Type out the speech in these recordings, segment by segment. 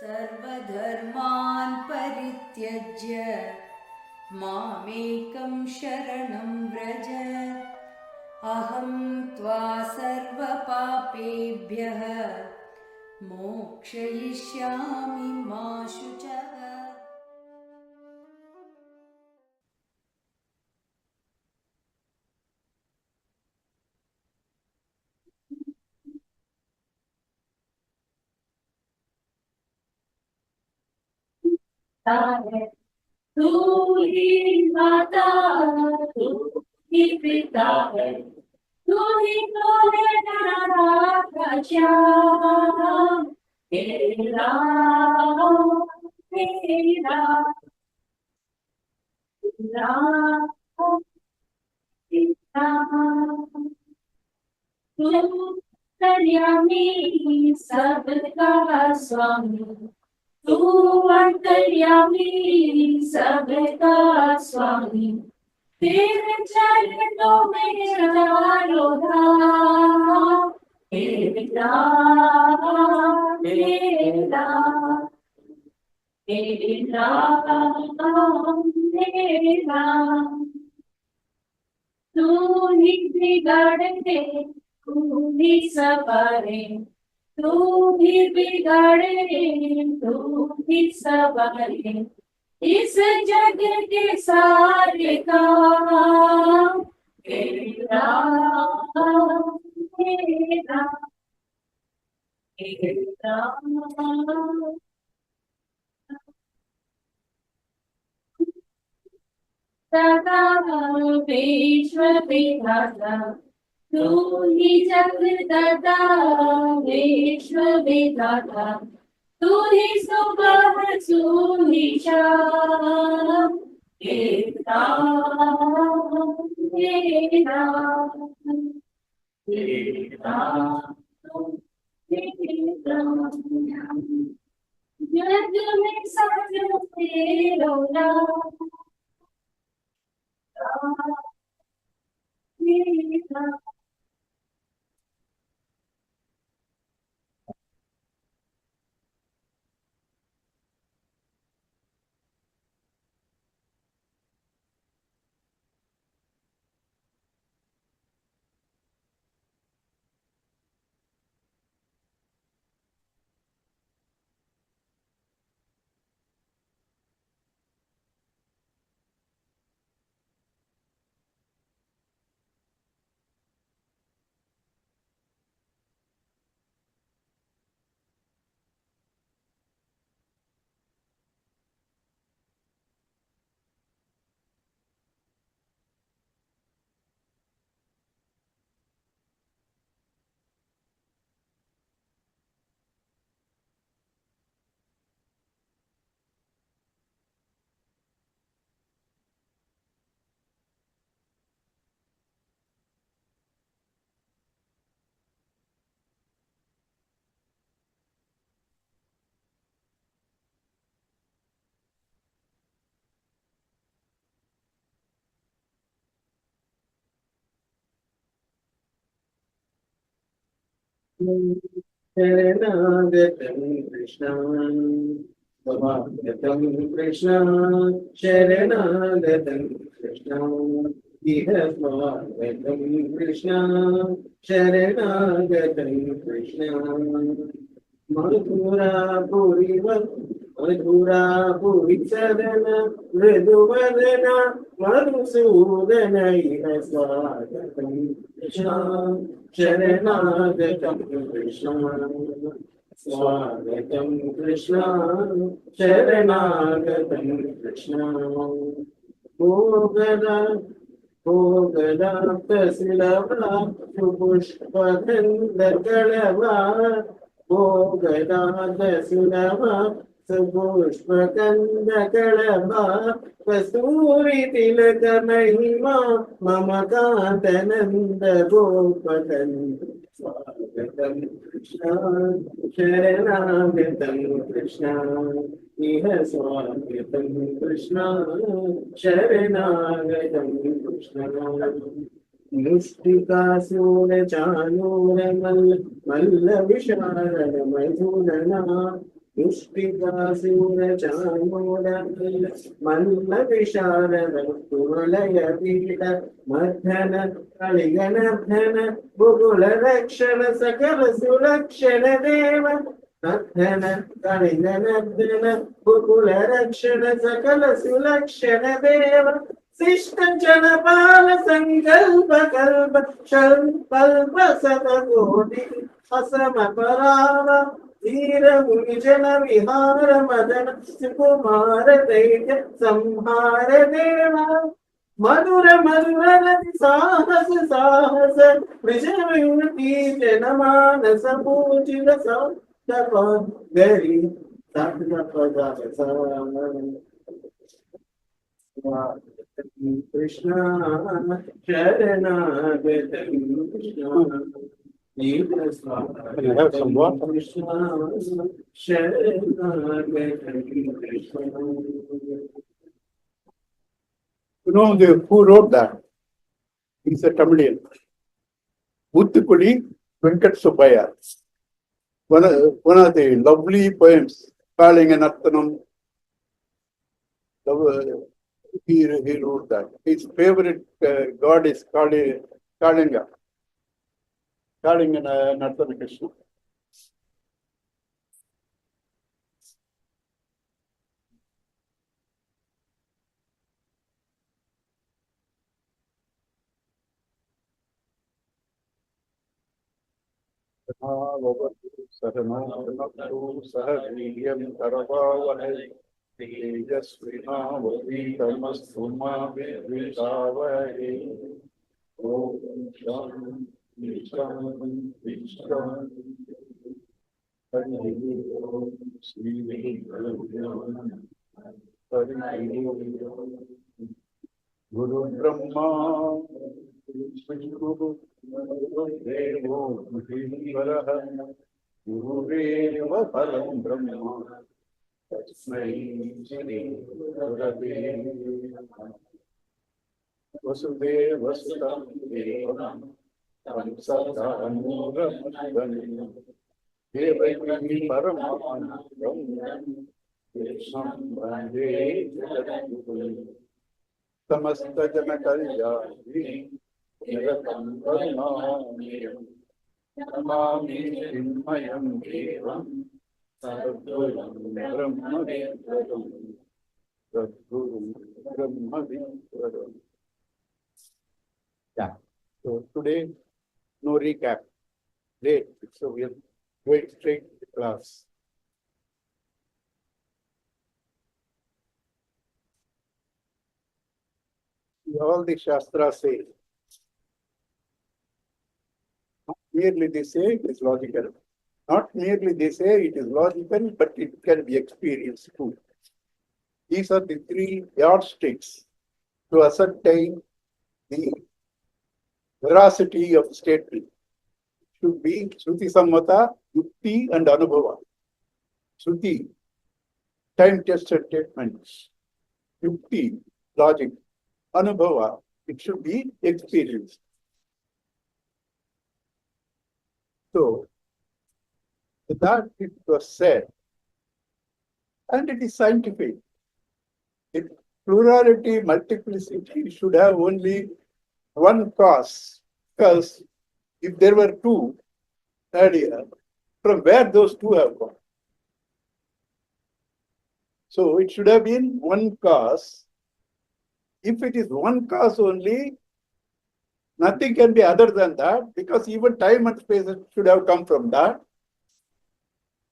सर्वधर्मान् परित्यज्य मामेकं शरणं व्रज अहं त्वा सर्वपापेभ्यः मोक्षयिष्यामि मा शुचः। तू ही माता, तू ही पिता है, तू ही तो है नाथ श्याम। तेरा तेरा तेरा तेरा तू अंतर्यामी सबका स्वामी, तू अंतर्यामी सबका स्वामी। तेरे चरणों में चारों धाम, तेरा तेरा तेरा तेरा। तू ही बिगाड़े, तू ही सवारे, तू ही बिगाड़े, तू ही सवारे इस जग के सारे काम। तेरा तेरा तेरा सदा विश्व विधाता, तू ही जगदाता विश्व विधाता। तू ही सुबह तू ही शाम, तेरा तेरा तेरा तेरा। जग में सच तेरो नाम, तेरा। शरणागतं कृष्ण स्वागतं कृष्ण, शरणागतं कृष्ण इह स्वागतं कृष्ण, शरणागतं कृष्ण। मधुरापुरी सदन मृदुवदन मधुसूदन इह स्वागतं कृष्ण, शरणागतं कृष्ण। स्वागतं कृष्ण, शरणागतं कृष्ण। भोगदा भोगदाप्तशिलभा सुपुष्पगन्धकलभा, भोगदाप्तशिलभा सुपुष्पगन्धकलभा। कस्तूरितिलकमहिमा मम कान्तनन्द गोपकन्द। स्वागतं कृष्ण, शरणागतं कृष्ण इह स्वागतं कृष्ण, शरणागतं कृष्ण। मुष्टिकासूर चानूर मल्ल विशाल मधुरना, दुष्टिदासूरचामूल मल्लविशारद कुवलयपीठ मर्धन कलिगनर्धन बुकुलरक्षण सकल सुलक्षण देव नर्धन कलिगनर्धन बुकुलरक्षण सकल सुलक्षण देव शिष्ट जनपाल संकल्प कल्प कल्प सतकोटि असम पराव धीर मुनिजन विहार मदन सुकुमार दैत्य संहार देवा मधुर मधुर रति साहस साहस वृषभूति जन मानस पूजित सप्तप गरी कृष्ण शरणागत Krishna Can I have some water? You know who wrote that? He's a Tamilian. Muthukudi Venkat Subbaya. One of the lovely poems, Kalinganathanam. He wrote that. His favorite god is Kalinga. Kalinganathan Krishna. Sahaviryam Karavavahai Tejasvinavaditamastu ma vidvishavahe Om Shanti Shanti Shanti Hari Om Shri Guru Brahma Vishnu Devo Maheshwara Gurudeva Param Brahma Tasmai Shri Gurave Vasudeva Sudam Devam Tamsadanuramani Devaki Paramanandam Krishnan Bande Jagadguru Samasta Jana Kalyani Niratam Karunamiyam Namami Chinmayam Devam Sadgurum Brahmavidvaram Sadgurum Brahmavidvaram. Yeah. So today, no recap. Late. So we are going straight to class. All the Shastras say, not merely they say it is logical. Not merely they say it is logical, but it can be experienced too. These are the three yardsticks to ascertain the veracity of statement. Should be Shruti Sammata, Yukti and Anubhava. Shruti, time-tested statements. Yukti, logic. Anubhava, it should be experienced. So, with that it was said, and it is scientific. If plurality, multiplicity should have only one cause, because if there were two earlier, from where those two have gone? So it should have been one cause. If it is one cause only, nothing can be other than that, because even time and space should have come from that.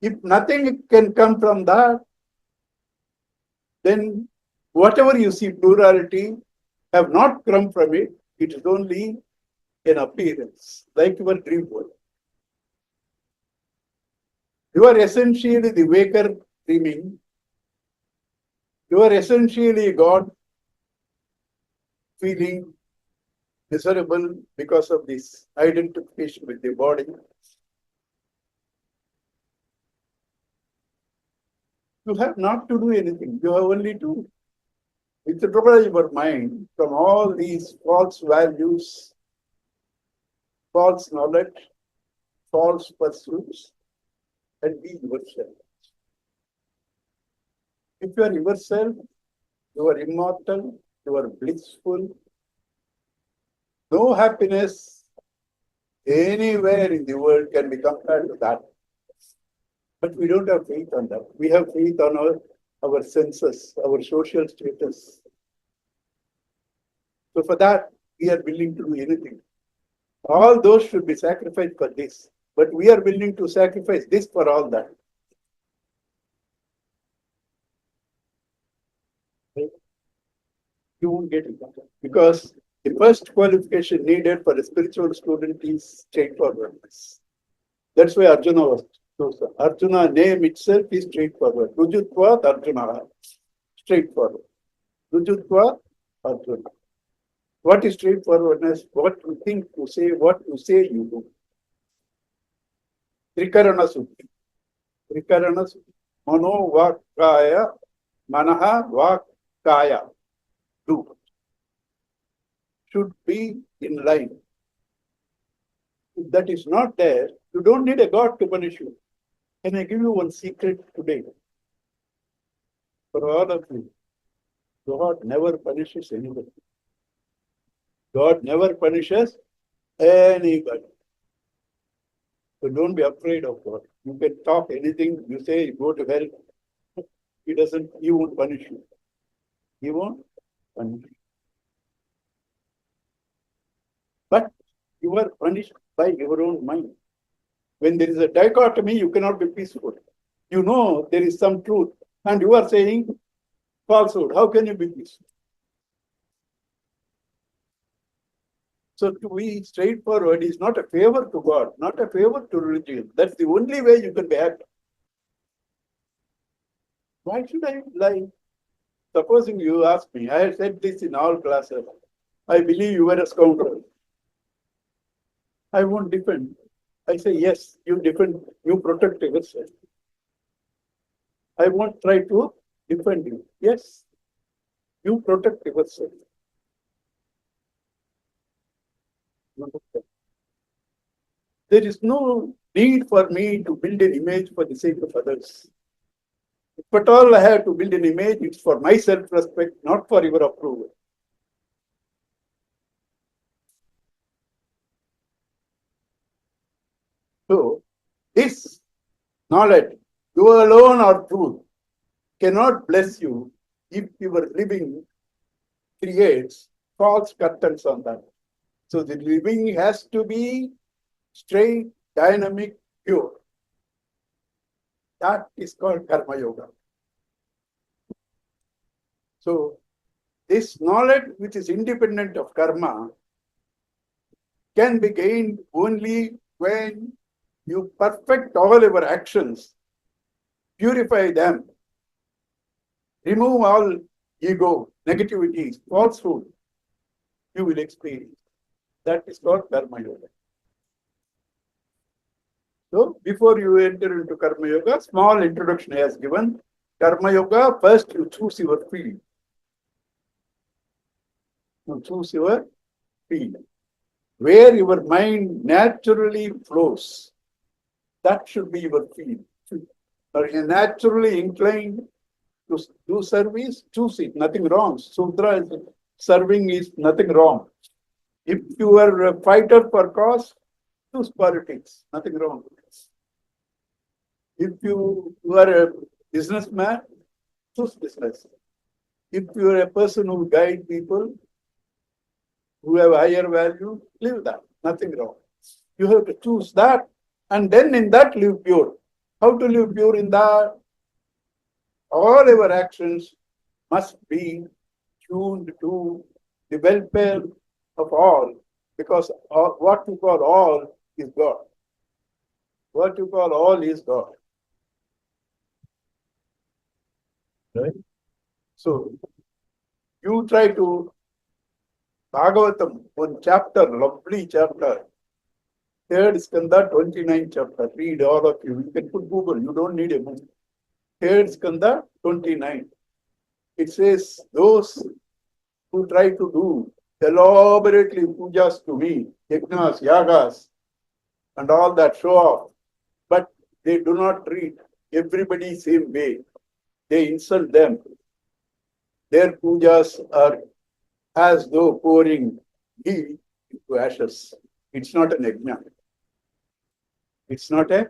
If nothing can come from that, then whatever you see plurality have not come from it. It is only an appearance, like your dream world. You are essentially the waker dreaming. You are essentially God feeling miserable because of this identification with the body. You have not to do anything. You have only to withdraw your mind from all these false values, false knowledge, false pursuits, and be yourself. If you are yourself, you are immortal, you are blissful. No happiness anywhere in the world can be compared to that. But we don't have faith on that. We have faith on our senses, our social status. So for that, we are willing to do anything. All those should be sacrificed for this. But we are willing to sacrifice this for all that. You won't get it. Because the first qualification needed for a spiritual student is straightforwardness. That's why Arjuna was chosen. Arjuna name itself is straightforward. Rujutva Arjuna. Straightforward. Rujutva Arjuna. What is straightforwardness? What you think to say, what you say you do. Trikarana Sutti. Trikarana Sutti. Mano Vakaya, Manaha Vakaya. Do. Should be in line. If that is not there, you don't need a God to punish you. Can I give you one secret today? For all of you, God never punishes anybody. God never punishes anybody. So don't be afraid of God. You can talk anything, you say, go to hell. He won't punish you. He won't punish you. But you are punished by your own mind. When there is a dichotomy, you cannot be peaceful. You know there is some truth, and you are saying falsehood. How can you be peaceful? So to be straightforward is not a favor to God, not a favor to religion. That's the only way you can be happy. Why should I lie? Supposing you ask me, I have said this in all classes. I believe you were a scoundrel. I won't defend. I say, yes, you defend, you protect yourself. I won't try to defend you. Yes, you protect yourself. There is no need for me to build an image for the sake of others. If at all I have to build an image, it's for my self-respect, not for your approval. So, this knowledge, you alone are truth, cannot bless you if your living creates false curtains on that. So the living has to be straight, dynamic, pure. That is called Karma Yoga. So this knowledge which is independent of karma can be gained only when you perfect all your actions, purify them, remove all ego, negativities, falsehood, you will experience. That is called Karma Yoga. So, before you enter into Karma Yoga, small introduction I has given. Karma Yoga, first you choose your field. You choose your field. Where your mind naturally flows. That should be your field. Or you are naturally inclined to do service, choose it. Nothing wrong. Sudra serving is nothing wrong. If you are a fighter for cause, choose politics. Nothing wrong. If you are a businessman, choose business. If you are a person who guide people, who have higher value, live that. Nothing wrong. You have to choose that, and then in that live pure. How to live pure in that? All our actions must be tuned to the welfare of all, because what you call all is God. What you call all is God. Right? So, you try to Bhagavatam, one chapter, lovely chapter, 3rd Skanda, 29th chapter. Read all of you. You can put Google, you don't need a book. 3rd Skanda, 29. It says, those who try to do elaborately pujas to me, yajnas, yagas, and all that show off, but they do not treat everybody same way. they insult them. Their pujas are as though pouring ghee into ashes. It's not an yajna. It's not a.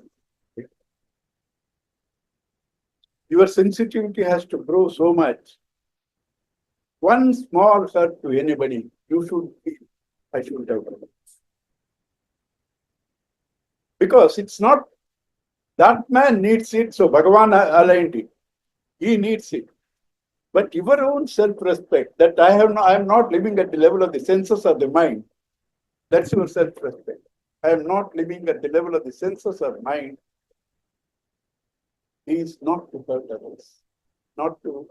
Your sensitivity has to grow so much. One small hurt to anybody, you should feel, I should have done. Because it's not, that man needs it, so Bhagavan aligned it. He needs it. But your own self-respect, that I am not living at the level of the senses of the mind, that's your self-respect. I am not living at the level of the senses of mind, is not to hurt others, not to.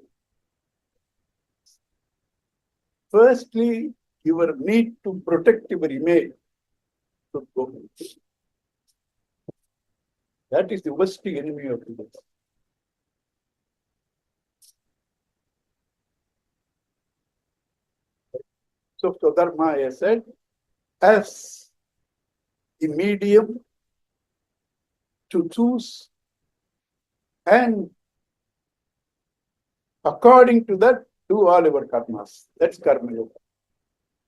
Firstly, your need to protect your image should go. That is the worst enemy of the world. So, Swadharma, I said, as the medium to choose, and according to that, do all our karmas. That's Karma Yoga.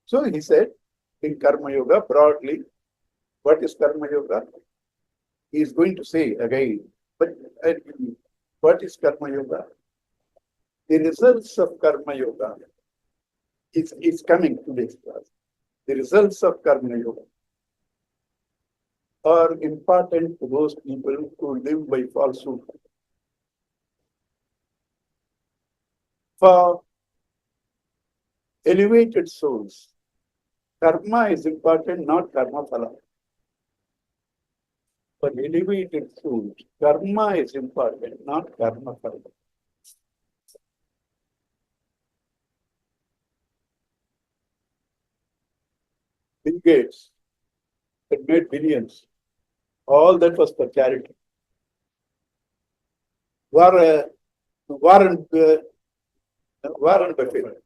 So he said, in Karma Yoga, broadly, what is Karma Yoga? He is going to say again, but what is Karma Yoga? The results of Karma Yoga is coming today's class. The results of Karma Yoga are important to those people who live by falsehood. For elevated souls, karma is important, not karma phala. For elevated souls, karma is important, not karma phala. Bill Gates had made billions. All that was for charity. Warren Buffett,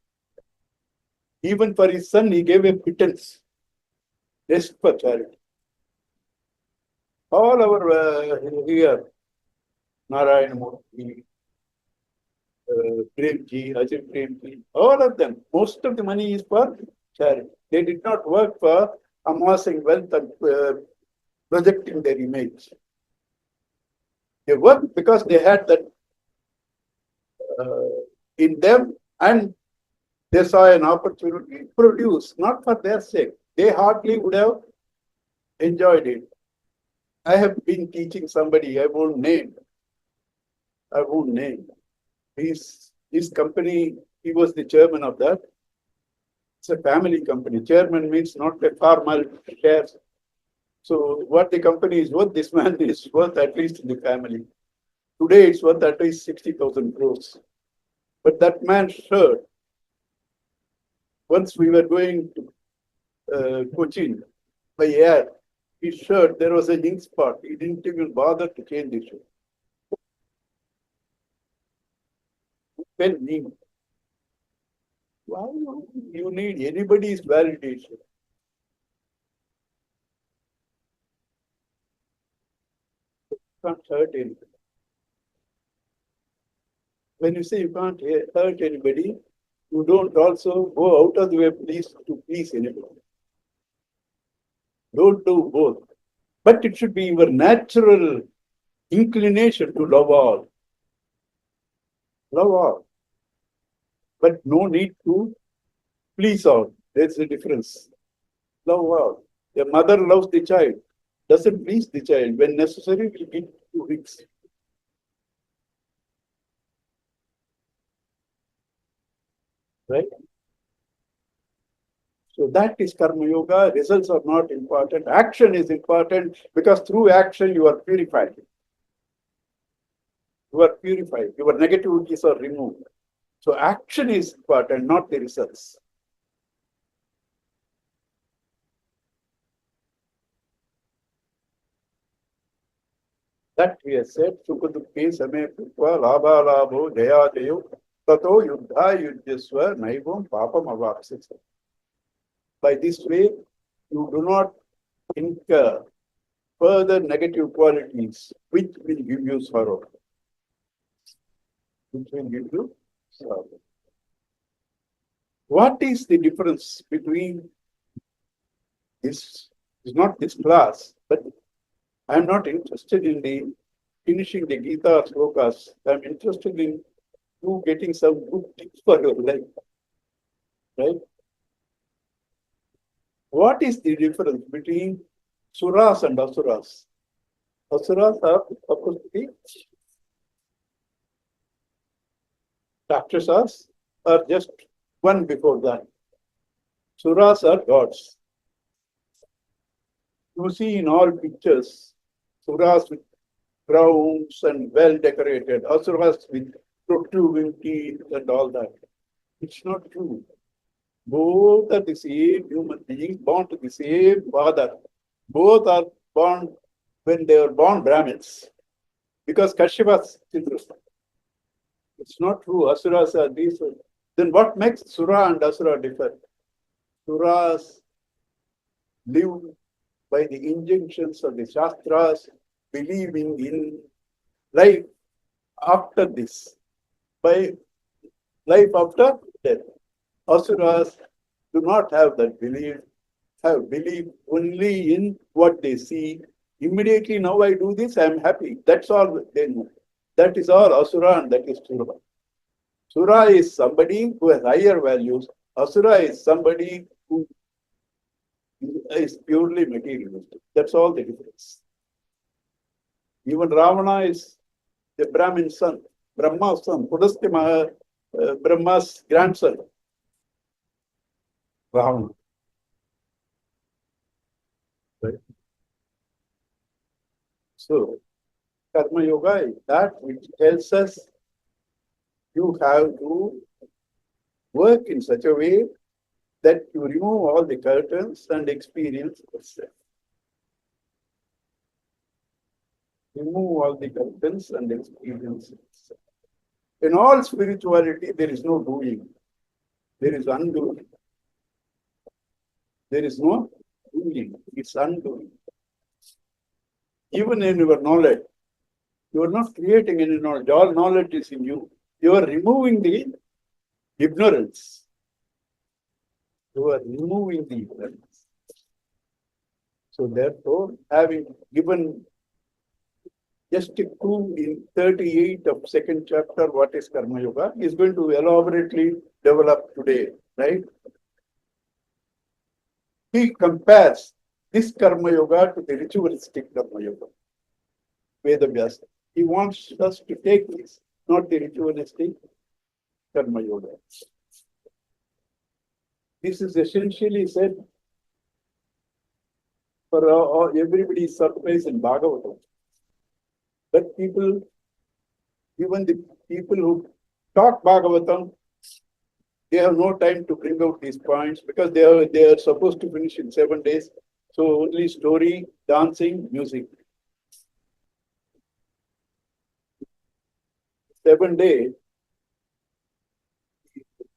even for his son, he gave a pittance just for charity. All our here, Narayana Murthy, Premji, Ajay Premji, all of them, most of the money is for charity. They did not work for amassing wealth and projecting their image. They worked because they had that in them, and they saw an opportunity to produce, not for their sake. They hardly would have enjoyed it. I have been teaching somebody, I won't name. His company, he was the chairman of that. It's a family company. Chairman means not a formal shares. So what the company is worth, this man is worth at least in the family. Today it's worth at least 60,000 crores. But that man shirt, once we were going to Cochin by air, his shirt, there was a ink spot. He didn't even bother to change his shirt. Well, why you need anybody's validation? You can't hurt anybody. When you say you can't hurt anybody, you don't also go out of the way to please anybody. Don't do both. But it should be your natural inclination to love all. Love all. But no need to please all. There's a difference. Love all. A mother loves the child, doesn't please the child. When necessary, will give 2 weeks. Right? So that is Karma Yoga. Results are not important. Action is important because through action you are purified. You are purified. Your negativities are removed. So action is important, not the results. That we have said, Sukadukhi Same Kutva Labha Labho Jaya Jayo Tato Yuddha Yudhyasva Naivam Papam Avapsisa. By this way, you do not incur further negative qualities which will give you sorrow. which will give you sorrow. What is the difference between this? Is not this class, but I am not interested in the finishing the Geeta slokas. I am interested in you getting some good tips for your life. Right? What is the difference between suras and asuras? Asuras are supposed to be Rakshasas are just one before that. Suras are gods. You see in all pictures, suras with crowns and well decorated, asuras with protruding teeth and all that. It's not true. Both are the same human beings born to the same father. Both are born when they were born Brahmins. Because Kashyap's children. It's not true. Asuras are these. Then what makes Sura and Asura differ? Suras live by the injunctions of the Shastras, believing in life after this, by life after death. Asuras do not have that belief, have belief only in what they see. Immediately, now I do this, I am happy. That's all they know. That is all Asura and that is Sura. Sura is somebody who has higher values. Asura is somebody who is purely materialistic. That's all the difference. Even Ravana is the Brahmin son, Brahma's son, Pudasthi Brahma's grandson. Ravana. Right? So, Karma Yoga is that which tells us you have to work in such a way that you remove all the curtains and experience yourself. Remove all the curtains and experience yourself. In all spirituality, there is no doing. There is undoing. There is no doing. It's undoing. Even in your knowledge, you are not creating any knowledge. All knowledge is in you. You are removing the ignorance. You are removing the ignorance. So therefore, having given just a clue in 38 of second chapter, what is Karma Yoga, is going to elaborately develop today, right? He compares this Karma Yoga to the ritualistic Karma Yoga, Vedavyasa. He wants us to take this, not the ritualistic Karma Yoga. This is essentially said for everybody's surprise in Bhagavatam. But people, even the people who talk Bhagavatam, they have no time to bring out these points because they are supposed to finish in 7 days. So only story, dancing, music. 7 days,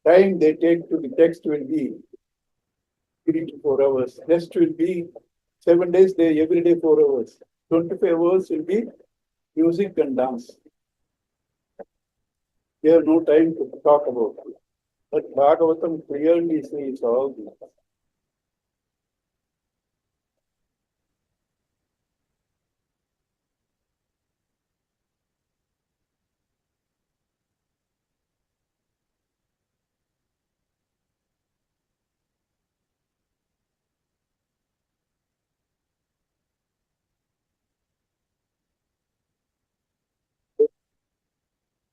time they take to the text will be 3 to 4 hours. Rest will be 7 days, every day 4 hours. 25 hours will be music and dance. They have no time to talk about it. But Bhagavatam clearly says all this.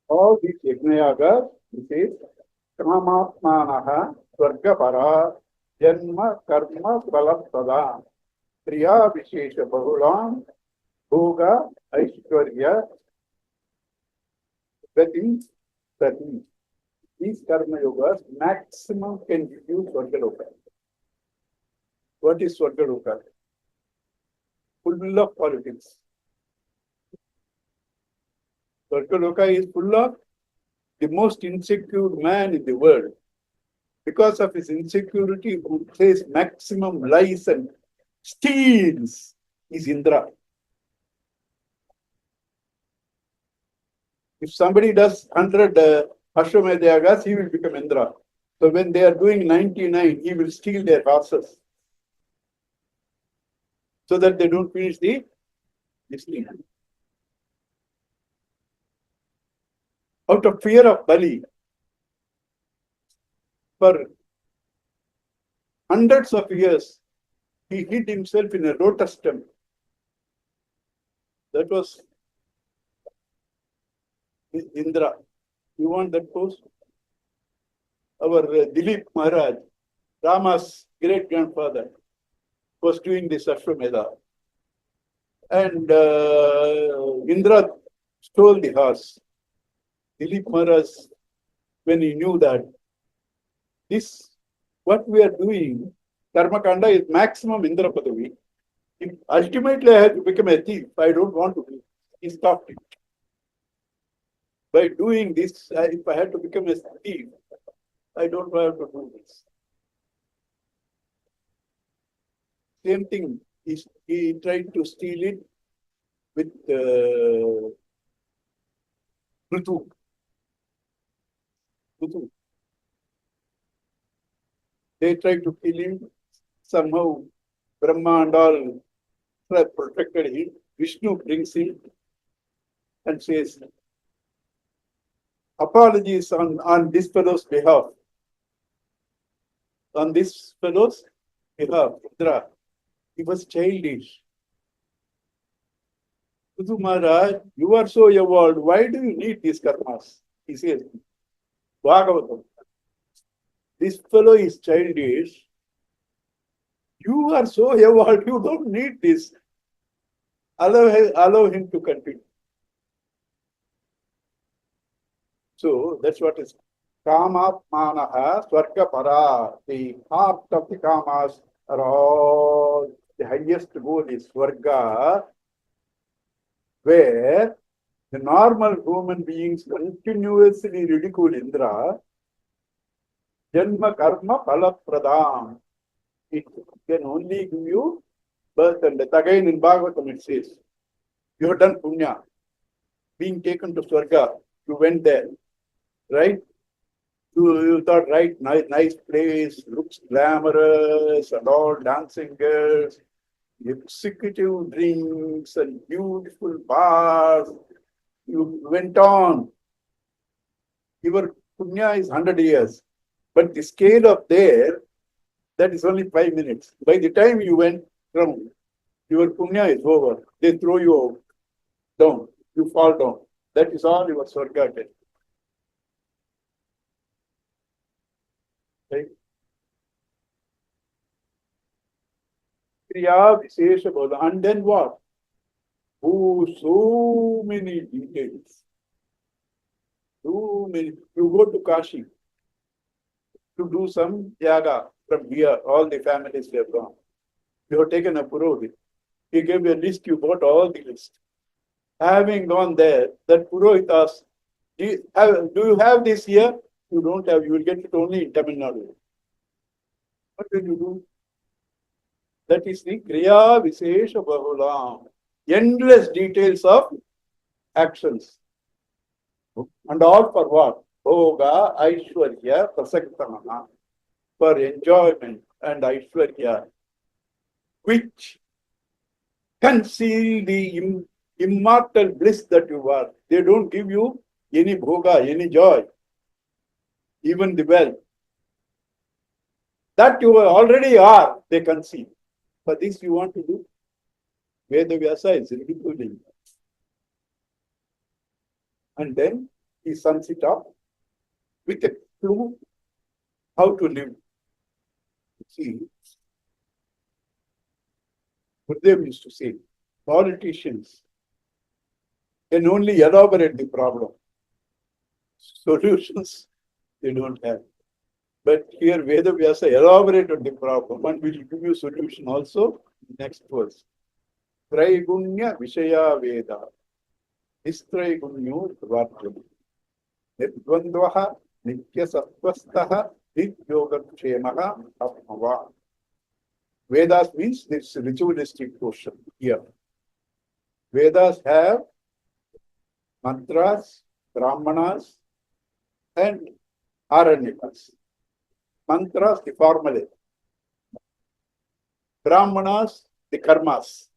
All these yajnayagas, he says, Kamatmanaha Swargapara Janma Karma Palapada Priya Vishesha Bahulam Bhoga Aishwarya Gati Sati. These Karma Yogas maximum can give you Swargaloka. What is Swargaloka? Full of politics. Swargaloka is full of the most insecure man in the world. Because of his insecurity, who says maximum lies and steals, is Indra. If somebody does 100 Ashwamedha yagas, he will become Indra. So when they are doing 99, he will steal their horses so that they don't finish this thing. Out of fear of Bali, for hundreds of years, he hid himself in a lotus stem. That was Indra. You want that post? Our Dilip Maharaj, Rama's great grandfather, was doing this Ashwamedha. And Indra stole the horse. Dilip Maharaj, when he knew that this, what we are doing, Karmakanda is maximum Indra Padavi. If ultimately I have to become a thief, I don't want to be. He stopped it. By doing this, if I had to become a thief, I don't have to do this. Same thing, he tried to steal it with Prithu. They tried to kill him. Somehow, Brahma and all protected him. Vishnu brings him and says, apologies on this fellow's behalf. On this fellow's behalf, Indra, he was childish. Prithu Maharaj, you are so evolved. Why do you need these karmas? He says, Bhagawad, this fellow is childish. You are so evolved, you don't need this. Allow him to continue. So that's what is Kama Manaha Swarga Para. The heart of the Kamas are all, the highest goal is Swarga, where the normal human beings continuously ridicule Indra. Janma Karma Phala Pradam. It can only give you birth and death. Again in Bhagavatam it says, you have done punya, being taken to Swarga, you went there, right? You thought, right, nice place, looks glamorous and all, dancing girls, executive drinks and beautiful bars. You went on. Your punya is 100 years. But the scale of there, that is only 5 minutes. By the time you went from, your punya is over. They throw you out, down. You fall down. That is all your Swarga gets. Right? Kriya Vishesha Bhoda. And then what? Oh, so many details. So many. You go to Kashi to do some yaga from here. All the families have gone. You have taken a Purohit. He gave you a list, you bought all the list. Having gone there, that Purohit asks, do you have this here? You don't have, you will get it only in Tamil Nadu. What will you do? That is the Kriya Vishesha Bahulam. Endless details of actions. And all for what? Bhoga, Aishwarya, Prasaktamaha. For enjoyment and Aishwarya, which conceal the immortal bliss that you are. They don't give you any bhoga, any joy, even the wealth. That you already are, they conceal. For this you want to do. Veda Vyasa is ridiculing. And then he sums it up with a clue how to live. See, Gurudev used to say, politicians can only elaborate the problem. Solutions they don't have. But here Veda Vyasa elaborated the problem and will give you solution also next verse. Traigunya Vishaya Veda. Nistraigunya Dvartram. Nidvandvaha Nitya Sattvastaha Nityoga Kshemaha Apmava. Vedas means this ritualistic portion here. Vedas have mantras, Brahmanas and Aranyakas. Mantras, the formulae. Brahmanas, the karmas.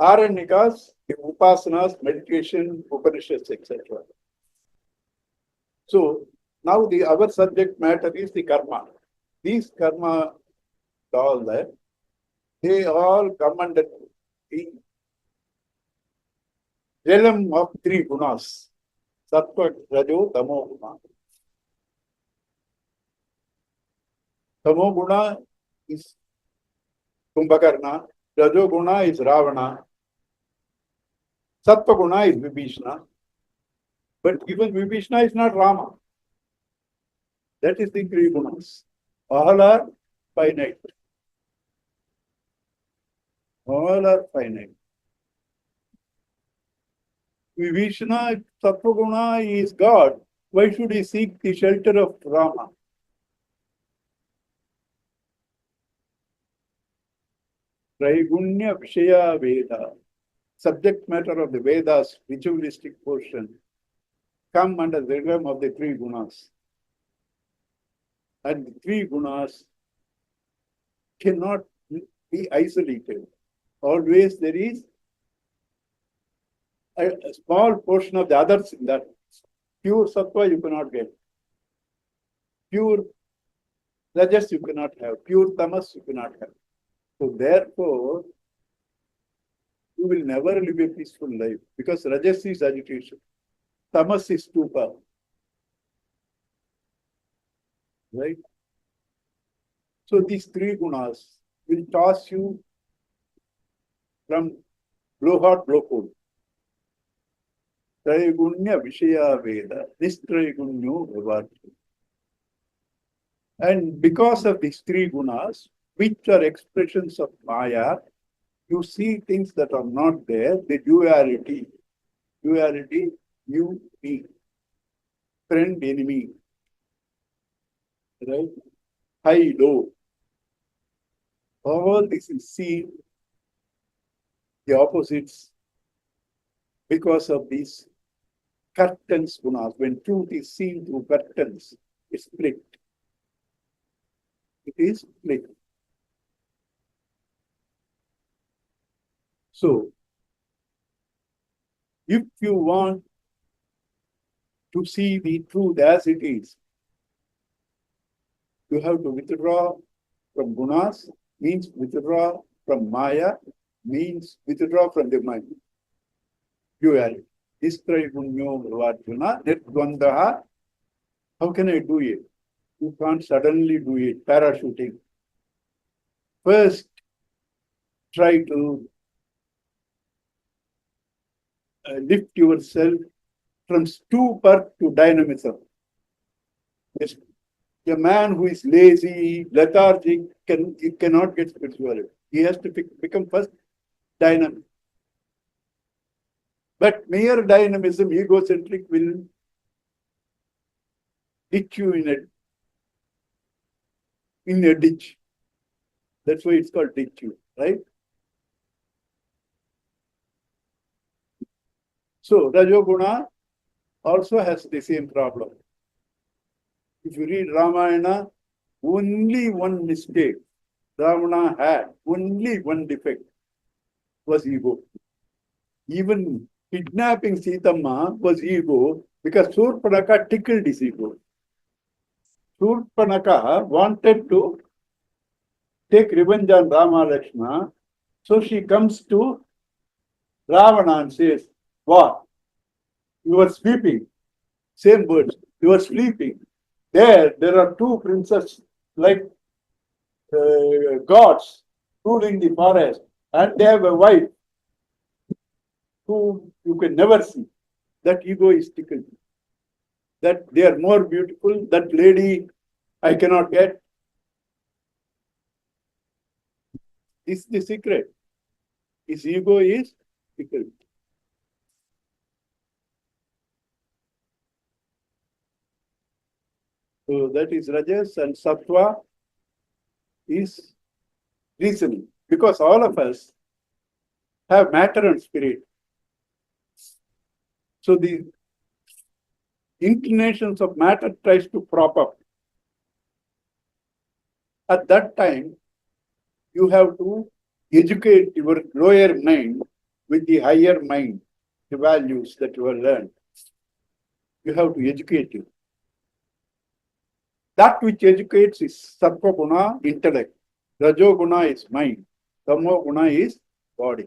Aranyakas, the upasanas, meditation, Upanishads, etc. So now our subject matter is the karma. These karma, all that, they all come under the realm of three gunas. Sattva, Rajo, Tamo guna. Tamo guna is Kumbhakarna. Rajo guna is Ravana. Sattva guna is Vibhishana. But even Vibhishana is not Rama. That is the three gunas. All are finite. All are finite. Vibhishana, Sattva guna is God. Why should he seek the shelter of Rama? Traigunya Vishaya Veda. Subject matter of the Vedas, ritualistic portion, come under the realm of the three gunas. And the three gunas cannot be isolated. Always there is a small portion of the others in that. Pure sattva you cannot get. Pure rajas you cannot have. Pure tamas you cannot have. So therefore, you will never live a peaceful life because rajas is agitation. Tamas is stupa. Right? So these three gunas will toss you from blow hot, blow cold. Traigunya Vishaya Veda, Nistraigunya Bhagawad. And because of these three gunas, which are expressions of Maya, you see things that are not there, the duality. Duality, you, me. Friend, enemy. Right? High, low. All this is seen, the opposites, because of these curtains gunas. When truth is seen through curtains, it's split. It is split. So, if you want to see the truth as it is, you have to withdraw from gunas, means withdraw from Maya, means withdraw from the mind. Duality. Istraigunya Bhavarjuna, Nirgvandaha. How can I do it? You can't suddenly do it, parachuting. First, try to lift yourself from stupor to dynamism. A man who is lazy, lethargic, cannot get spirituality. He has to become first dynamic. But mere dynamism, egocentric, will ditch you in a ditch. That's why it's called ditch you, right? So Rajoguna also has the same problem. If you read Ramayana, only one mistake Ravana had, only one defect was ego. Even kidnapping Sitamma was ego because Surpanaka tickled his ego. Surpanaka wanted to take revenge on Rama Lakshmana, so she comes to Ravana and says, "What? You are sleeping." Same words. You are sleeping. There are two princes like gods ruling the forest, and they have a wife who you can never see. That ego is tickled. That they are more beautiful. That lady I cannot get. This is the secret. His ego is tickled. So that is Rajas, and Sattva is reasoning. Because all of us have matter and spirit. So the inclinations of matter tries to prop up. At that time, you have to educate your lower mind with the higher mind, the values that you have learned. You have to educate you. That which educates is Sattva Guna, intellect. Rajo Guna is mind. Tamo Guna is body.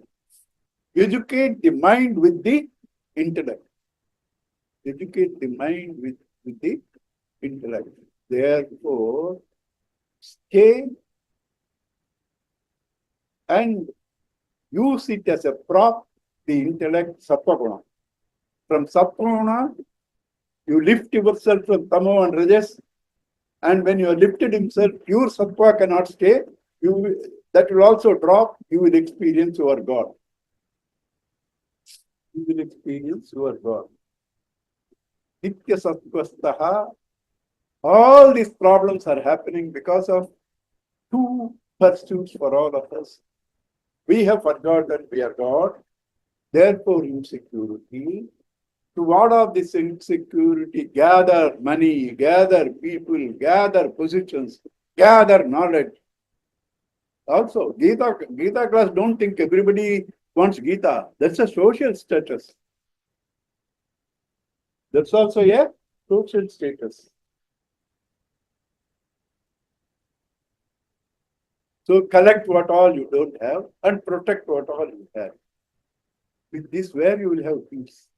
Educate the mind with the intellect. Educate the mind with the intellect. Therefore, stay and use it as a prop, the intellect, Sattva Guna. From Sattva Guna, you lift yourself from Tamo and Rajas, and when you are lifted himself, pure Sattva cannot stay. That will also drop, you will experience your God. You will experience your God. Nitya Sattvastaha. All these problems are happening because of two pursuits for all of us. We have forgot that we are God, therefore insecurity. To ward off this insecurity, gather money, gather people, gather positions, gather knowledge. Also, Geeta class, don't think everybody wants Geeta. That's a social status. That's also a social status. So collect what all you don't have and protect what all you have. With this, where you will have peace.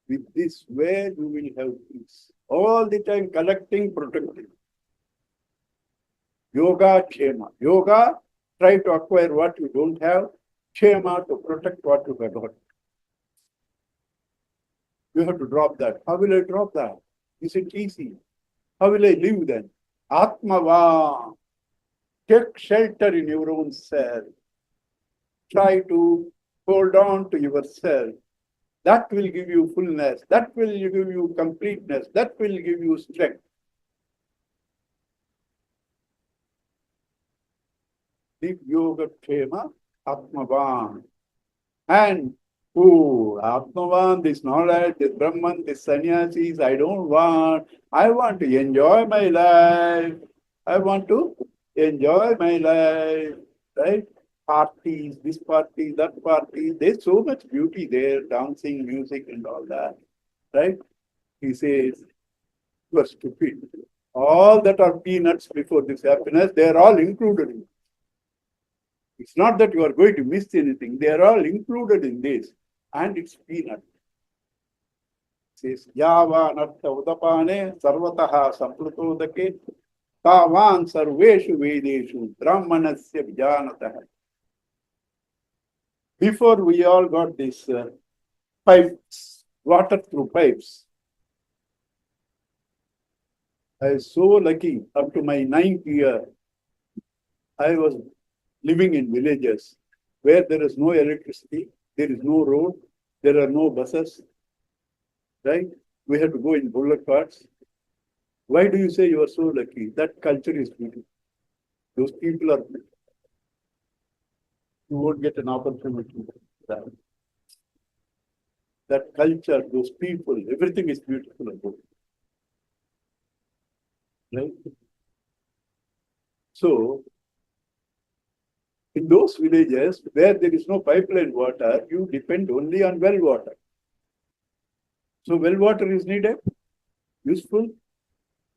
With this, where you will have peace. All the time collecting, protecting. Yoga, Kshema. Yoga, try to acquire what you don't have. Kshema, to protect what you have got. You have to drop that. How will I drop that? Is it easy? How will I live then? Atmava. Take shelter in your own self. Try to hold on to yourself. That will give you fullness. That will give you completeness. That will give you strength. Deep yoga kshema atmavan. And Atmavan, this knowledge, this Brahman, this sannyasis, I don't want. I want to enjoy my life. I want to enjoy my life. Right? Parties, this party, that party. There's so much beauty there, dancing, music, and all that. Right? He says, you are stupid. All that are peanuts before this happiness, they are all included in it. It's not that you are going to miss anything. They are all included in this. And it's peanut. It says, Yava Nartha Udapane Sarvataha Samplutodake Tavan Sarveshu Vedeshu Brahmanasya Vijanataha. Before we all got this pipes, water through pipes, I was so lucky. Up to my 9th year, I was living in villages where there is no electricity, there is no road, there are no buses, right? We have to go in bullock carts. Why do you say you are so lucky? That culture is beautiful. Those people are beautiful. You won't get an opportunity. That culture, those people, everything is beautiful about it. Right? So, in those villages where there is no pipeline water, you depend only on well water. So well water is needed, useful.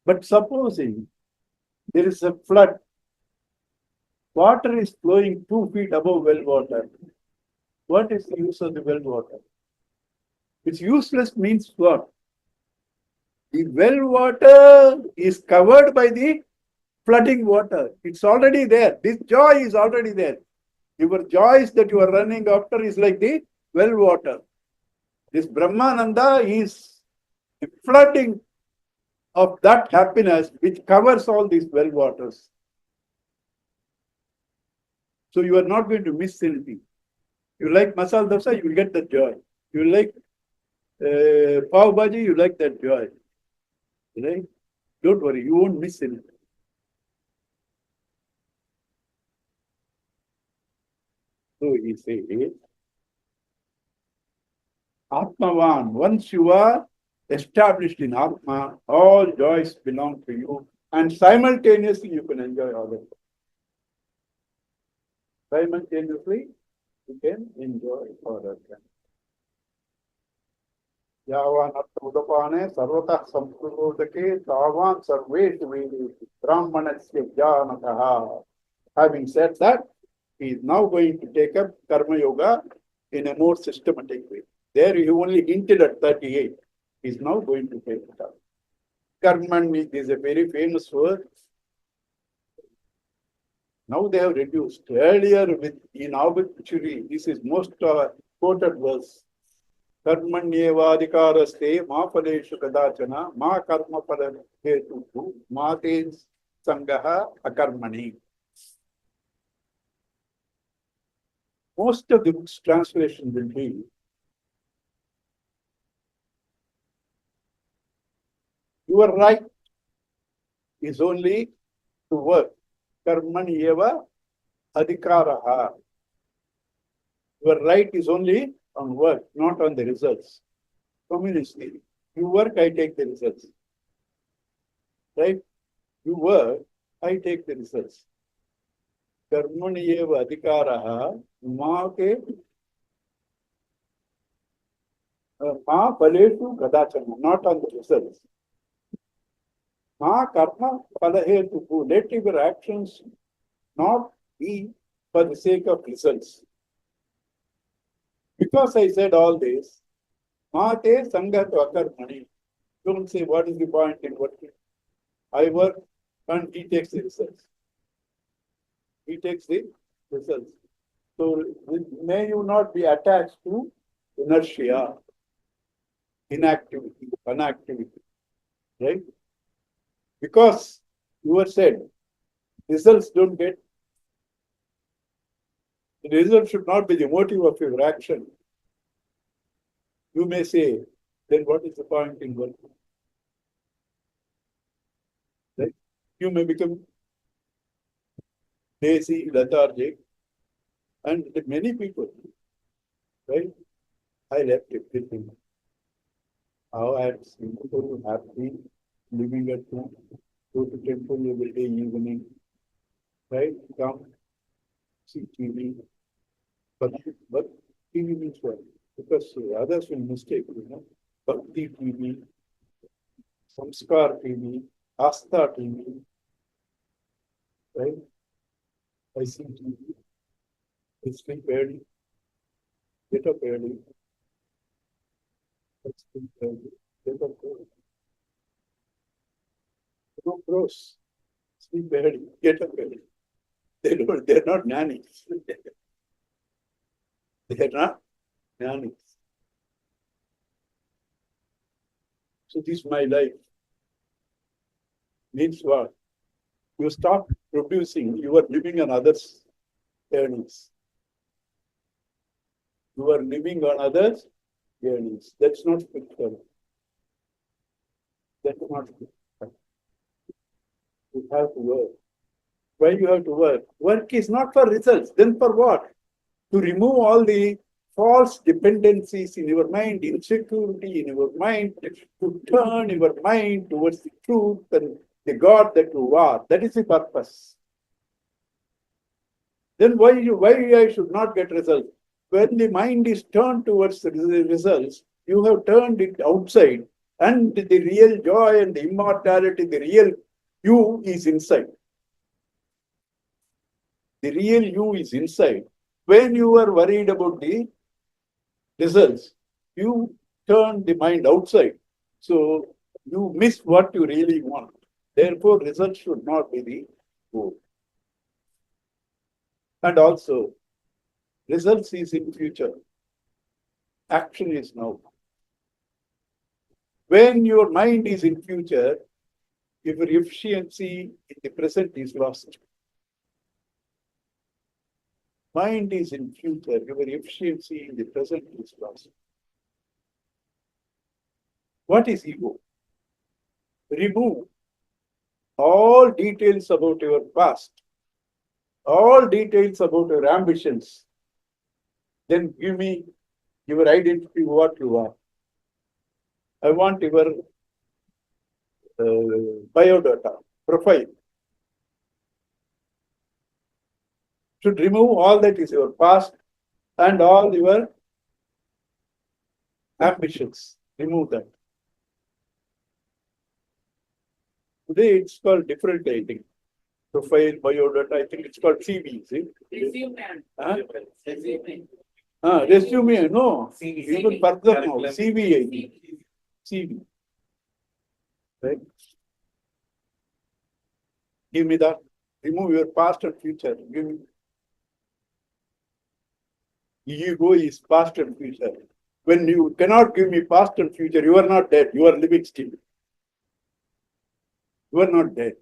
But supposing there is a flood, water is flowing 2 feet above well water. What is the use of the well water? It's useless means what? The well water is covered by the flooding water. It's already there. This joy is already there. Your joys that you are running after is like the well water. This Brahmananda is the flooding of that happiness which covers all these well waters. So you are not going to miss anything. You like masala dosa, you will get that joy. You like pav bhaji, you like that joy. Right? Don't worry, you won't miss anything. So he says, Atmavan. Once you are established in Atma, all joys belong to you. And simultaneously you can enjoy all of it. Simultaneously you can enjoy all of them. Yavan Udapane Sarvata Samprudake Tavan Sarvesh Vedi Brahmanasya Jnanataha. Having said that, he is now going to take up Karma Yoga in a more systematic way. There he only hinted at 38. He is now going to take it up. Karman is a very famous word. Now they have reduced. Earlier in obituary, this is most quoted verse. Karmanyevadikaraste ma phaleshu kadachana ma karma phala hetuhu ma te sangaha akarmani. Most of the book's translation will be your right is only to work. Karmanyeva adhikaraha. Your right is only on work, not on the results. Communist theory. You work, I take the results. Right? You work, I take the results. Karmanyeva adhikaraha ma phaleshu kadachana, not on the results. Ma karma phalahetuhu. Let your actions not be for the sake of results. Because I said all this, ma te sangha akarmani. Don't say what is the point in working. I work and he takes the results. He takes the results. So may you not be attached to inertia, inactivity, unactivity. Right? Because you were said, results don't get. The result should not be the motive of your action. You may say, then what is the point in working? Right? You may become lazy, lethargic, and many people, right? I left everything. How I am simple, happy, living at home, go to temple every day evening, right? Come, see TV. But TV means what? Because others will mistake, Bhakti TV, Samskar TV, Astha TV, right? I see TV, I sleep early, get up early, I sleep early, get up early. No pros, sleep early, get up early. They're not nannies. They're not nannies. So this is my life. Means what? You stop producing, you are living on others' earnings. You are living on others' earnings. That's not fit for you. That's not fit. You have to work. Why you have to work? Work is not for results. Then for what? To remove all the false dependencies in your mind, insecurity in your mind, to turn your mind towards the truth and the God that you are. That is the purpose. Then why I should not get results? When the mind is turned towards the results, you have turned it outside, and the real joy and the immortality, the real you is inside. The real you is inside. When you are worried about the results, you turn the mind outside. So you miss what you really want. Therefore, results should not be the goal. And also, results is in future. Action is now. When your mind is in future, your efficiency in the present is lost. Mind is in future, your efficiency in the present is lost. What is ego? Remove all details about your past, all details about your ambitions. Then give me your identity, what you are. I want your biodata, profile. Should remove all that is your past and all your ambitions. Remove that. Today it's called different, I think. Profile, biodata, I think it's called CV, is it? Huh? Resume, no. Even further now, CV, I think. CV. Right? Give me that. Remove your past and future. Give me. Ego is past and future. When you cannot give me past and future, you are not dead. You are living still. You are not dead.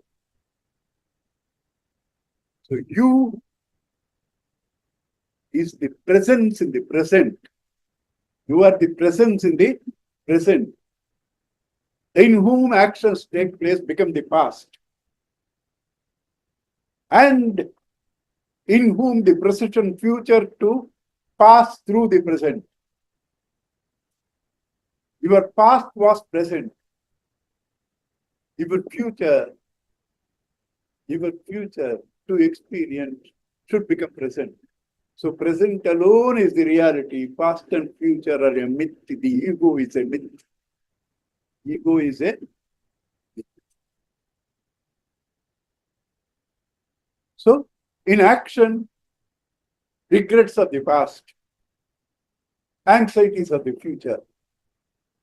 So you is the presence in the present. You are the presence in the present. In whom actions take place become the past. And in whom the present and future to pass through the present. Your past was present. Your future to experience should become present. So present alone is the reality. Past and future are a myth. The ego is a myth. Ego is a myth. So in action, regrets of the past, anxieties of the future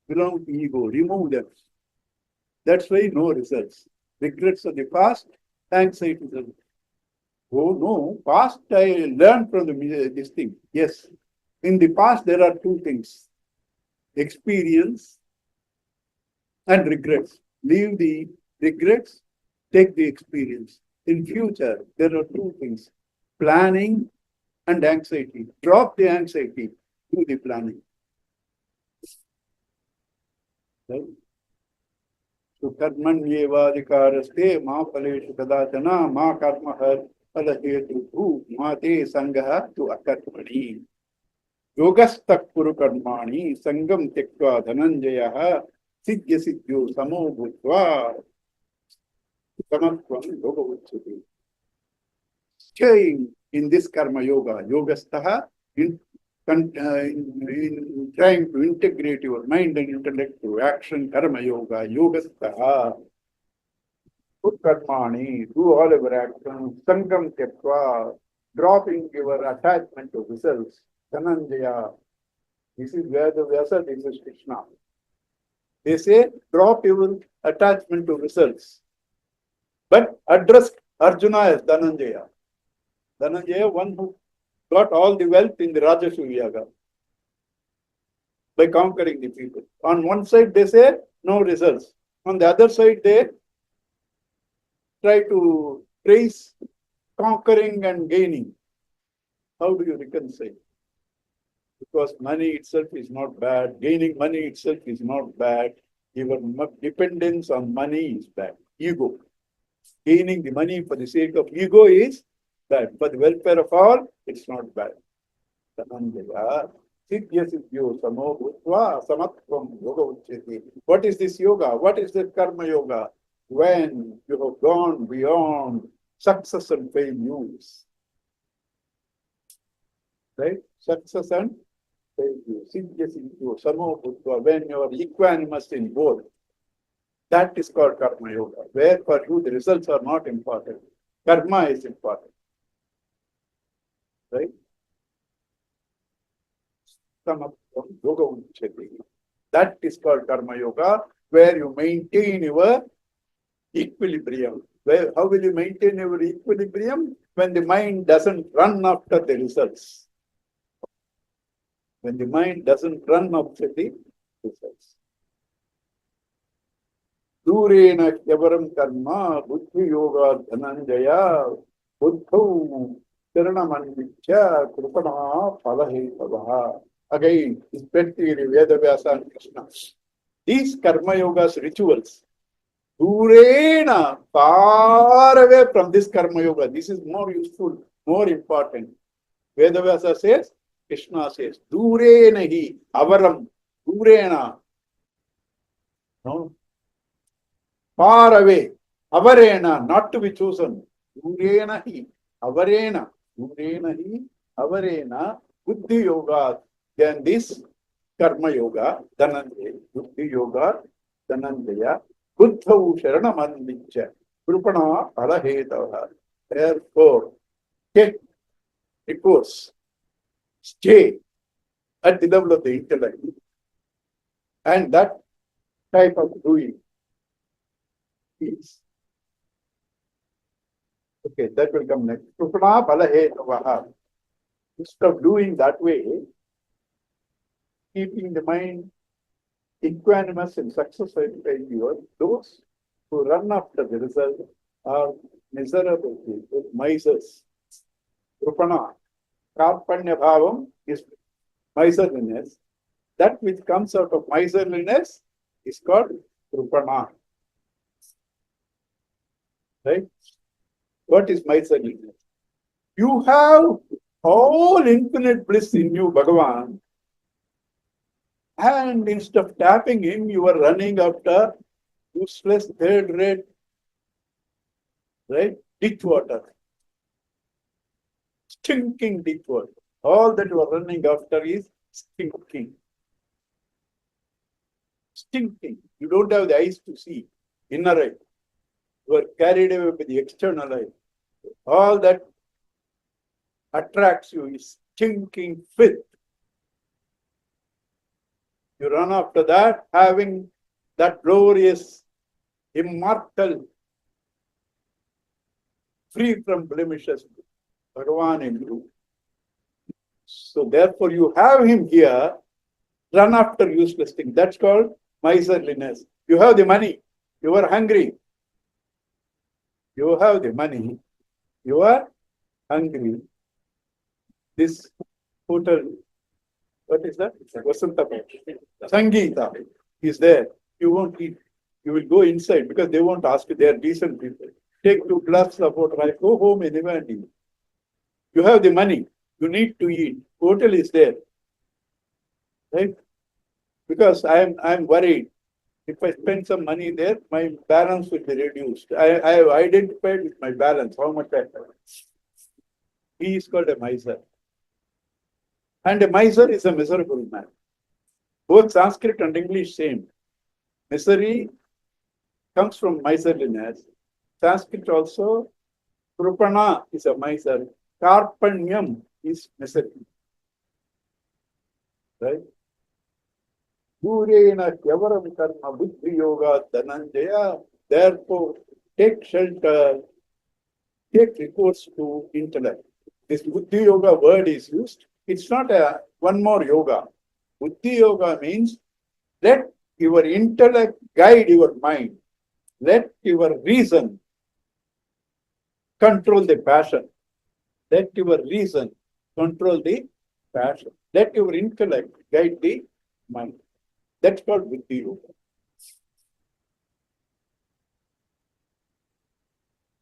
belong to ego. Remove them. That's why no results. Regrets of the past, anxieties of the Oh no, past I learned from this thing. Yes. In the past there are two things. Experience and regrets. Leave the regrets, take the experience. In future, there are two things. Planning and anxiety. Drop the anxiety, do the planning. Right? So karmanyevadikaraste ma paleshu kadachana ma karmahar palahetu ma te sangaha tu akarmani. Yogastak puru karmani sangam tektva dhananjaya siddhya siddhyo samo bhutva samatvam yoga uchyate. Staying in this karma yoga, yogastaha, in trying to integrate your mind and intellect to action, karma yoga, yogastaha, put karmani, do all your actions, sangam tektva, dropping your attachment to results, dhananjaya. This is where the Vyasa, this is Krishna. They say, drop your attachment to results. But address Arjuna as Dhananjaya. Dhananjaya, one who got all the wealth in the Rajasuya Yaga by conquering the people. On one side, they say, no results. On the other side, they try to trace conquering and gaining. How do you reconcile? Because money itself is not bad. Gaining money itself is not bad. Even dependence on money is bad. Ego. Gaining the money for the sake of ego is bad. For the welfare of all, it's not bad. What is this yoga? What is the karma yoga? When you have gone beyond success and failures. Right? Success and failure. When you are equanimous in both. That is called karma yoga. Where for you the results are not important. Karma is important. Right? That is called karma yoga, where you maintain your equilibrium. How will you maintain your equilibrium? When the mind doesn't run after the results. When the mind doesn't run after the results. Durena Kevaram Karma, Buddhi Yoga Dhananjaya, Buddhu Tiranamanvicha, Krupana Palahitavaha. Again, especially Veda Vyasa and Krishna. These Karma Yogas rituals, Durena, far away from this Karma Yoga. This is more useful, more important. Veda Vyasa says, Krishna says, Durena hi avaram, Durena. No? Far away, avarena, not to be chosen. Durena hi, avarena, Durena hi, avarena, buddhi yoga. Then this karma yoga, Dhananjaya, buddhi yoga, Dhananjaya, buddhavu sharanamandicya, krupana alahetavaha. Therefore, take recourse, stay at the level of the intellect. And that type of doing is, okay, that will come next. Krupana balahetavaha. Instead of doing that way, keeping the mind equanimous and success and failure, those who run after the result are miserable people, misers. Krupana. Karpanya bhavam is miserliness. That which comes out of miserliness is called krupana. Right? What is miserliness? You have all infinite bliss in you, Bhagavan. And instead of tapping him, you are running after useless third rate, right? Ditch water. Stinking ditch water. All that you are running after is stinking. Stinking. You don't have the eyes to see. Inner eye. You are carried away by the external eye. All that attracts you is stinking filth. You run after that, having that glorious, immortal, free from blemishes, Bhagavan in you. So therefore you have him here, run after useless things. That's called miserliness. You have the money, you are hungry. You have the money, you are hungry. This hotel, what is that? Vasantapet. Sangeeta is there. You won't eat. You will go inside because they won't ask you. They are decent people. Take 2 glasses of water. Go home anyway and eat. You have the money. You need to eat. Hotel is there. Right? Because I am worried. If I spend some money there, my balance will be reduced. I have identified with my balance, how much I have. He is called a miser. And a miser is a miserable man. Both Sanskrit and English same. Misery comes from miserliness. Sanskrit also, krupana is a miser. Karpanyam is misery. Right? Durena kyavaram karma buddhi yoga dhananjaya. Therefore, take shelter, take recourse to intellect. This buddhi yoga word is used. It's not a one more yoga. Buddhi yoga means let your intellect guide your mind. Let your reason control the passion. Let your reason control the passion. Let your intellect guide the mind. That's called Buddhi Yoga.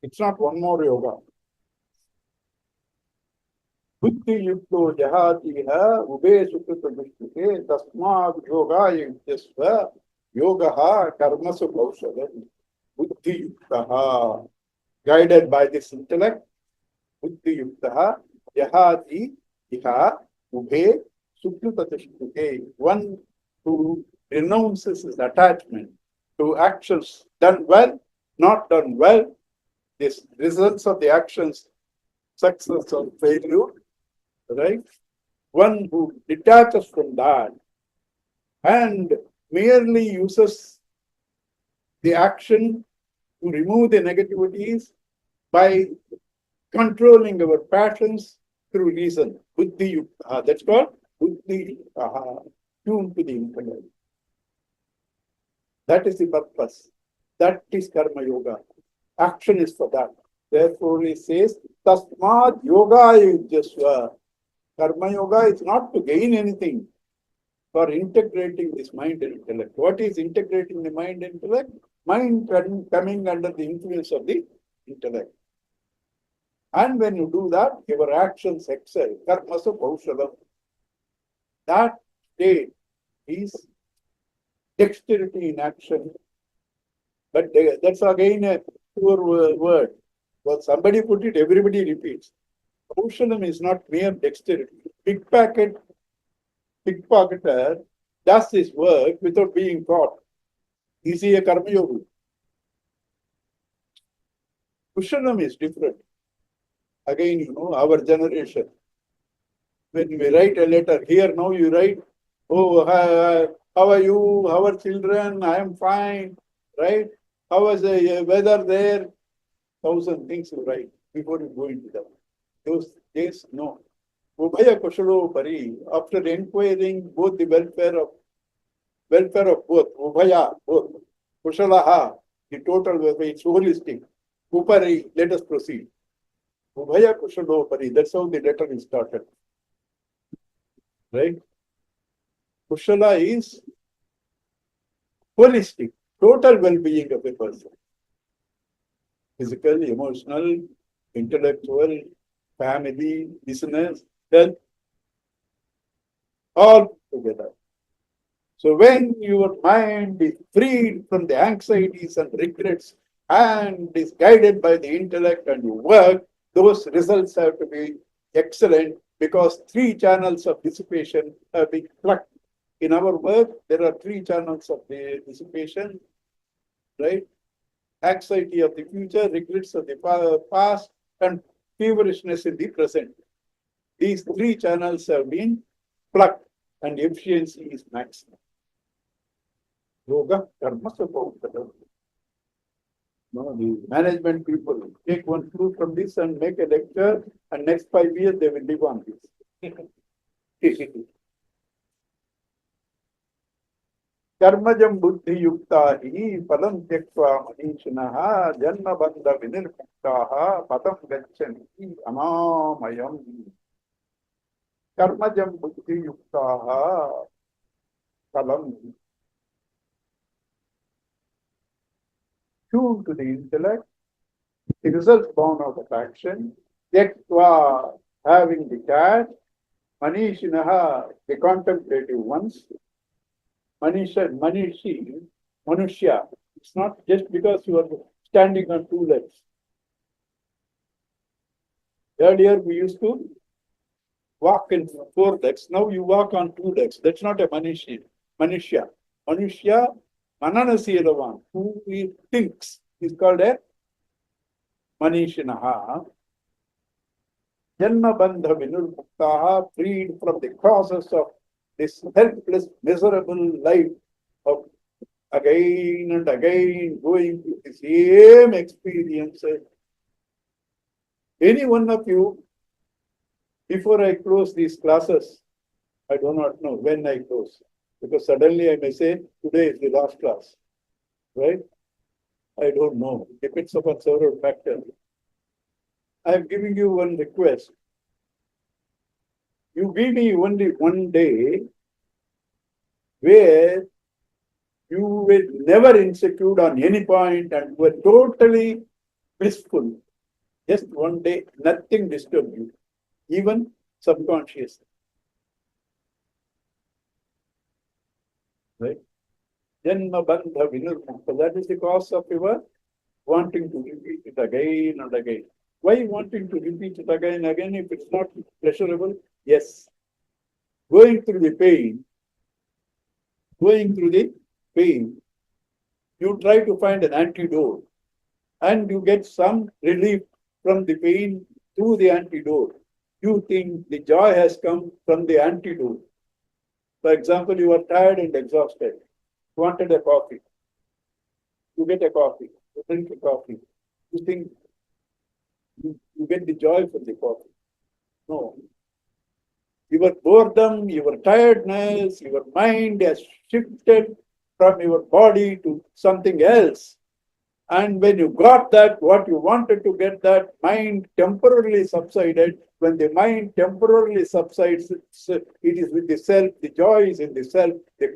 It's not one more yoga. Buddhi Yukto Jahatiha Ube Sukrita Vishnuke Tasmad Yoga Yuktasva Yogaha Karmasu Kaushale. Buddhi Yuktaha. Guided by this intellect, Buddhi Yuktaha Jahati Iha Ube Sukrita Vishnuke. One who renounces his attachment to actions done well, not done well, the results of the actions, success or failure, right? One who detaches from that and merely uses the action to remove the negativities by controlling our passions through reason. Buddhi Yukta. That's called Buddhi Yukta. Tuned to the intellect. That is the purpose. That is Karma Yoga. Action is for that. Therefore, he says, Tasmad Yoga Yujasva. Karma Yoga is not to gain anything, for integrating this mind and intellect. What is integrating the mind and intellect? Mind coming under the influence of the intellect. And when you do that, your actions excel. Karmasu Paushalam. That state is dexterity in action. But that's again a poor word. Well, somebody put it, everybody repeats. Kaushalam is not mere dexterity. Pickpocketer does his work without being caught. Is he a karma yogi? Kushalam is different. Again, our generation. When we write a letter, here now you write, oh, how are you? How are children? I am fine, right? How was the weather there? 1,000 things you write before you go into them. Those days, no. Ubhaya kushalo pari, after inquiring both the welfare of both, ubhaya, both, kushalaha, the total welfare, it's holistic. Upari, let us proceed. Ubhaya kushalo pari, that's how the letter is started. Right? Kushala is holistic, total well-being of a person. Physical, emotional, intellectual, family, business, health, all together. So when your mind is freed from the anxieties and regrets and is guided by the intellect and you work, those results have to be excellent because 3 channels of dissipation have been plucked. In our work, there are 3 channels of the dissipation, right? Anxiety of the future, regrets of the past, and feverishness in the present. These 3 channels have been plucked and efficiency is maximum. Yoga, karma, sabha. No, the management people take one clue from this and make a lecture, and next 5 years they will live on this. Karmajam buddhi yukta hi palam tyaktva manishinaha janma bandha vinirmuktaha padam gachanti amamayam. Karmajam buddhi yuktaha palam. Tuned to the intellect, the results born out of action, tyaktva, having detached, manishinaha, the contemplative ones, Manishya. It's not just because you are standing on 2 legs. Earlier we used to walk in 4 legs. Now you walk on 2 legs. That's not a Manishya. Manishya, Mananasiyalavan, who he thinks is called a Manishinaha. Janma bandha vinurmuktaha, freed from the causes of this helpless, miserable life of again and again going through the same experiences. Any one of you, before I close these classes, I do not know when I close, because suddenly I may say, today is the last class, right? I don't know. It depends upon several factors. I am giving you one request. You give me only one day where you will never insecure on any point and were totally blissful. Just one day, nothing disturbs you, even subconsciously. Right? Janma bandha vinurmukta. That is the cause of your wanting to repeat it again and again. Why wanting to repeat it again and again if it's not pleasurable? Yes. Going through the pain, you try to find an antidote and you get some relief from the pain through the antidote. You think the joy has come from the antidote. For example, you are tired and exhausted. You wanted a coffee. You get a coffee. You drink a coffee. You think you get the joy from the coffee. No. Your boredom, your tiredness, your mind has shifted from your body to something else. And when you got that, what you wanted to get, that mind temporarily subsided. When the mind temporarily subsides, it is with the self. The joy is in the self. The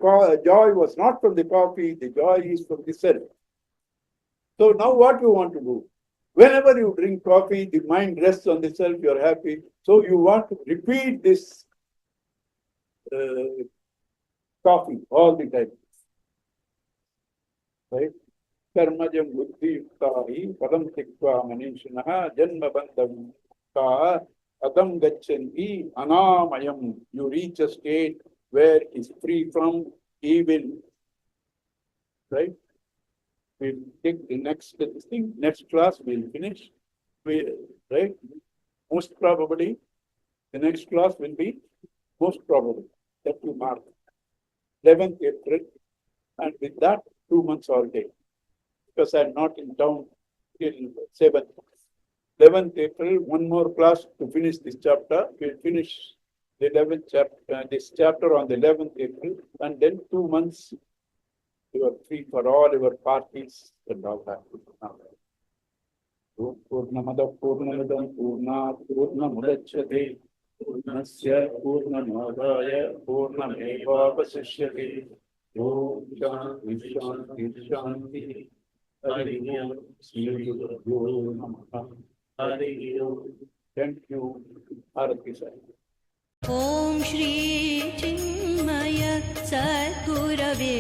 joy was not from the coffee. The joy is from the self. So now what you want to do? Whenever you drink coffee, the mind rests on the self. You are happy. So you want to repeat this coffee all the time. Right? Karmajam buddhi yuktahi padam tikva manishinaha janma bandham ka adam gachanti anamayam. You reach a state where is free from evil. Right? We'll take the next thing. Next class we'll finish. Right? Most probably, the next class will be most probably that you mark 11th April, and with that 2 months holiday because I'm not in town till 7th. 11th April, one more class to finish this chapter. We'll finish the 11th chapter, this chapter on the 11th April, and then 2 months you are free for all your parties and all that. Purnamada Purnamidam Purnat Purnamudachyate Purnasya Purnamadaya Purnamevavasishyate Om Shanti Shanti Shanti Hari Om Shri Guru Namaha Hari Om. Thank you. Arati Sai. Om Shri Chinmay सद्गुरवे